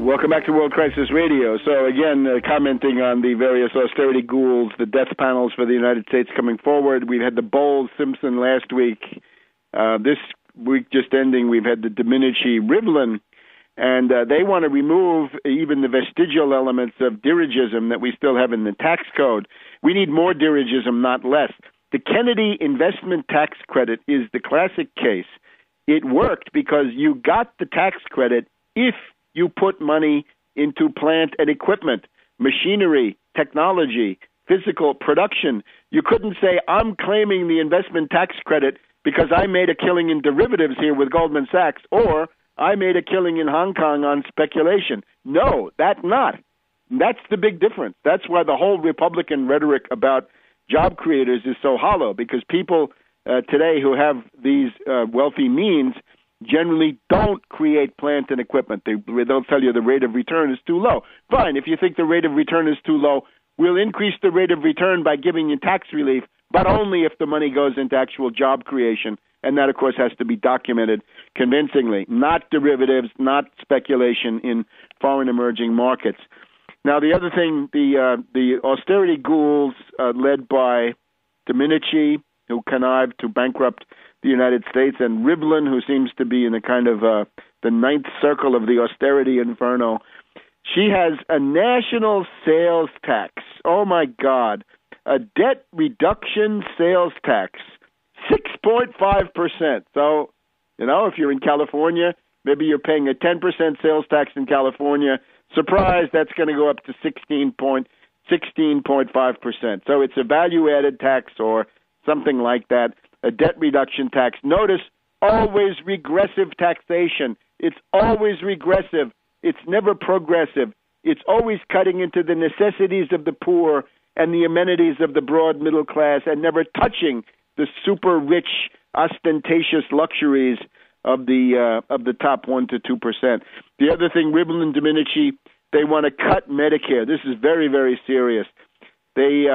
Welcome back to World Crisis Radio. So again, commenting on the various austerity ghouls, the death panels for the United States coming forward. We've had the Bowles-Simpson last week. This week just ending, we've had the Domenici-Rivlin, and they want to remove even the vestigial elements of dirigism that we still have in the tax code. We need more dirigism, not less. The Kennedy investment tax credit is the classic case. It worked because you got the tax credit if you put money into plant and equipment, machinery, technology, physical production. You couldn't say, I'm claiming the investment tax credit because I made a killing in derivatives here with Goldman Sachs, or I made a killing in Hong Kong on speculation. No, that's not. That's the big difference. That's why the whole Republican rhetoric about job creators is so hollow, because people today who have these wealthy means generally don't create plant and equipment. They'll tell you the rate of return is too low. Fine, if you think the rate of return is too low, we'll increase the rate of return by giving you tax relief, but only if the money goes into actual job creation. And that, of course, has to be documented convincingly. Not derivatives, not speculation in foreign emerging markets. Now, the other thing, the austerity ghouls led by Domenici, who connived to bankrupt the United States, and Rivlin, who seems to be in the kind of the ninth circle of the austerity inferno. She has a national sales tax. Oh, my God. A debt reduction sales tax, 6.5%. So, if you're in California, maybe you're paying a 10% sales tax in California. Surprise, that's going to go up to 16.5%. So it's a value-added tax or something like that. A debt reduction tax. Notice, always regressive taxation. It's always regressive. It's never progressive. It's always cutting into the necessities of the poor and the amenities of the broad middle class, and never touching the super rich, ostentatious luxuries of the top 1% to 2%. The other thing, Rivlin and Domenici, they want to cut Medicare. This is very, very serious. They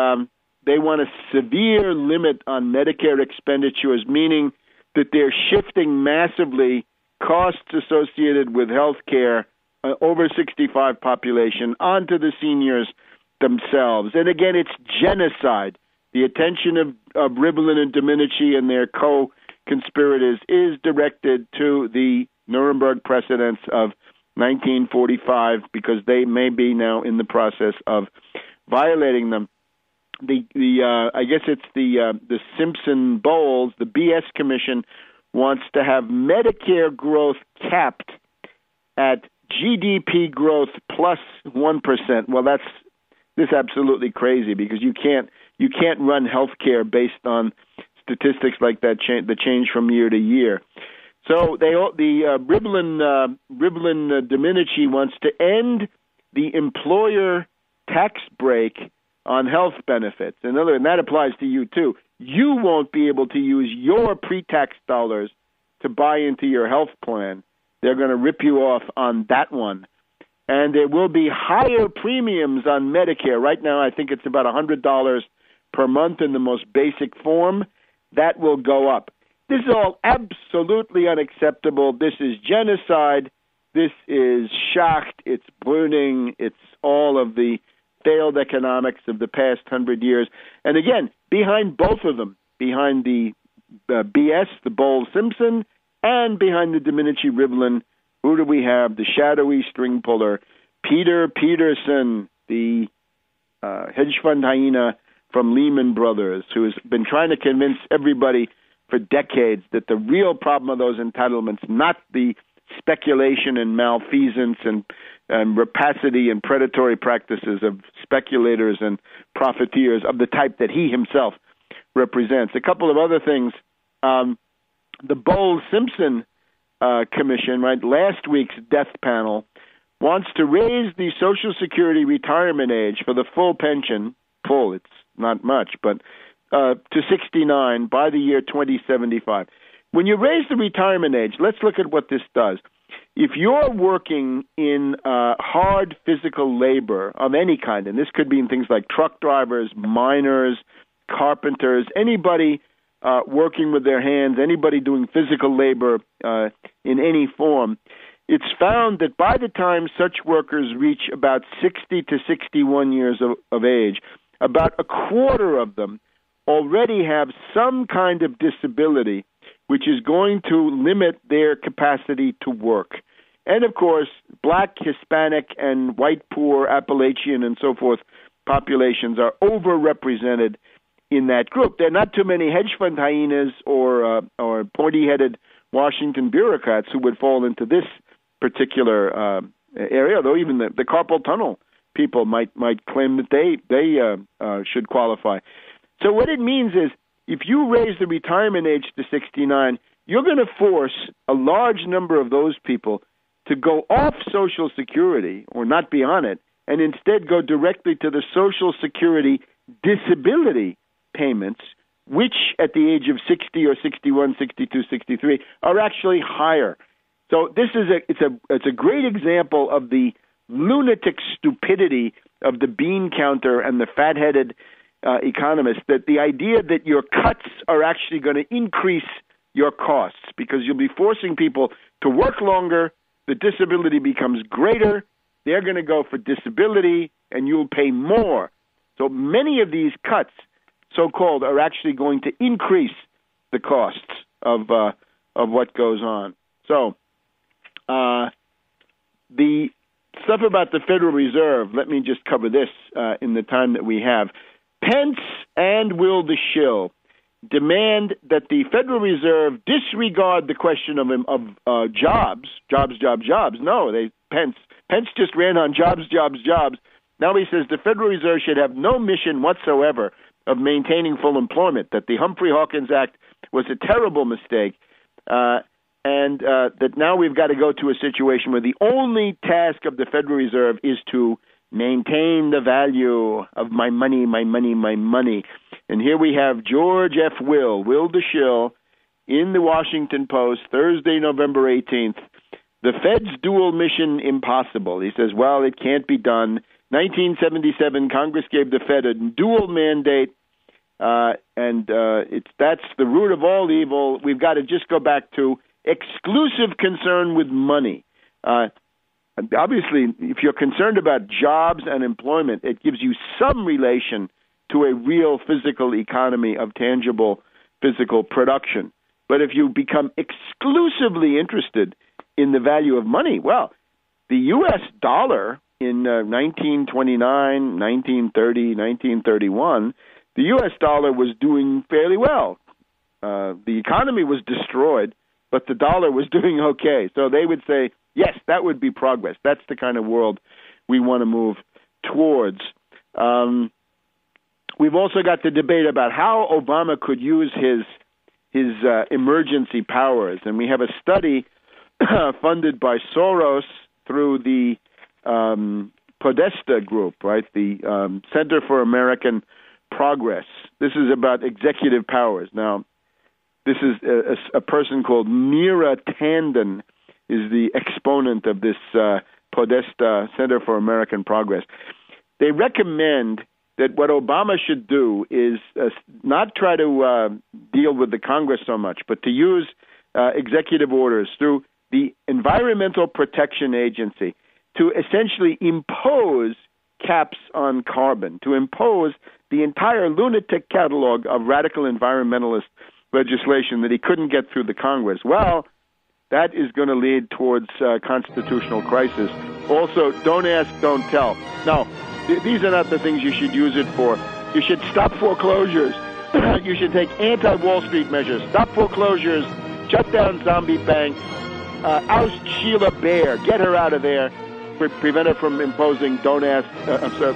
want a severe limit on Medicare expenditures, meaning that they're shifting massively costs associated with health care, over 65 population, onto the seniors themselves. And again, it's genocide. The attention of Rivlin and Domenici and their co-conspirators is directed to the Nuremberg precedents of 1945, because they may be now in the process of violating them. I guess it's the Simpson-Bowles, the BS Commission, wants to have Medicare growth capped at GDP growth plus 1%. Well, this is absolutely crazy, because you can't run healthcare based on statistics like that, the change from year to year. So Rivlin Domenici wants to end the employer tax break on health benefits. And that applies to you too. You won't be able to use your pre-tax dollars to buy into your health plan. They're going to rip you off on that one. And there will be higher premiums on Medicare. Right now, I think it's about $100 per month in the most basic form. That will go up. This is all absolutely unacceptable. This is genocide. This is Schacht. It's Bruning. It's all of the failed economics of the past 100 years. And again, behind both of them, behind the BS, the Bowles-Simpson, and behind the Domenici-Rivlin, who do we have? The shadowy string puller, Peter Peterson, the hedge fund hyena from Lehman Brothers, who has been trying to convince everybody for decades that the real problem of those entitlements, not the speculation and malfeasance and rapacity and predatory practices of speculators and profiteers of the type that he himself represents. A couple of other things. The Bowles-Simpson Commission, right, last week's death panel, wants to raise the Social Security retirement age for the full pension, it's not much, but to 69 by the year 2075. When you raise the retirement age, let's look at what this does. If you're working in hard physical labor of any kind, and this could be in things like truck drivers, miners, carpenters, anybody working with their hands, anybody doing physical labor in any form, it's found that by the time such workers reach about 60 to 61 years of age, about a quarter of them already have some kind of disability which is going to limit their capacity to work. And, of course, black, Hispanic, and white, poor, Appalachian, and so forth populations are overrepresented in that group. There are not too many hedge fund hyenas or pointy-headed Washington bureaucrats who would fall into this particular area, although even the carpal tunnel people might claim that they should qualify. So what it means is if you raise the retirement age to 69, you're going to force a large number of those people to go off Social Security or not be on it and instead go directly to the Social Security disability payments, which at the age of 60 or 61, 62, 63 are actually higher. So this is it's a great example of the lunatic stupidity of the bean counter and the fat-headed economists, that the idea that your cuts are actually going to increase your costs because you'll be forcing people to work longer, the disability becomes greater, they're going to go for disability, and you'll pay more. So many of these cuts, so-called, are actually going to increase the costs of what goes on. So the stuff about the Federal Reserve, let me just cover this in the time that we have. Pence and Will the Shill demand that the Federal Reserve disregard the question of jobs. No, Pence just ran on jobs. Now he says the Federal Reserve should have no mission whatsoever of maintaining full employment, that the Humphrey-Hawkins Act was a terrible mistake, and that now we've got to go to a situation where the only task of the Federal Reserve is to maintain the value of my money. And here we have George F. Will the Shill, in the Washington Post, Thursday, November 18th. The Fed's dual mission impossible. He says, well, it can't be done. 1977, Congress gave the Fed a dual mandate, and that's the root of all evil. We've got to just go back to exclusive concern with money. Obviously, if you're concerned about jobs and employment, it gives you some relation to a real physical economy of tangible physical production. But if you become exclusively interested in the value of money, well, the U.S. dollar in 1929, 1930, 1931, the U.S. dollar was doing fairly well. The economy was destroyed, but the dollar was doing okay. So they would say, yes, that would be progress. That's the kind of world we want to move towards. We've also got the debate about how Obama could use his emergency powers. And we have a study funded by Soros through the Podesta Group, right? The Center for American Progress. This is about executive powers. Now, this is a person called Neera Tanden is the exponent of this Podesta Center for American Progress. They recommend that what Obama should do is not try to deal with the Congress so much, but to use executive orders through the Environmental Protection Agency to essentially impose caps on carbon, to impose the entire lunatic catalog of radical environmentalist legislation that he couldn't get through the Congress. Well, that is going to lead towards constitutional crisis. Also, don't ask, don't tell. Now, these are not the things you should use it for. You should stop foreclosures. You should take anti-Wall Street measures. Stop foreclosures. Shut down zombie banks. Oust Sheila Bair. Get her out of there. Prevent her from imposing, don't ask,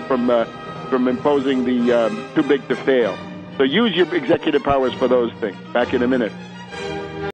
from imposing the too big to fail. So use your executive powers for those things. Back in a minute.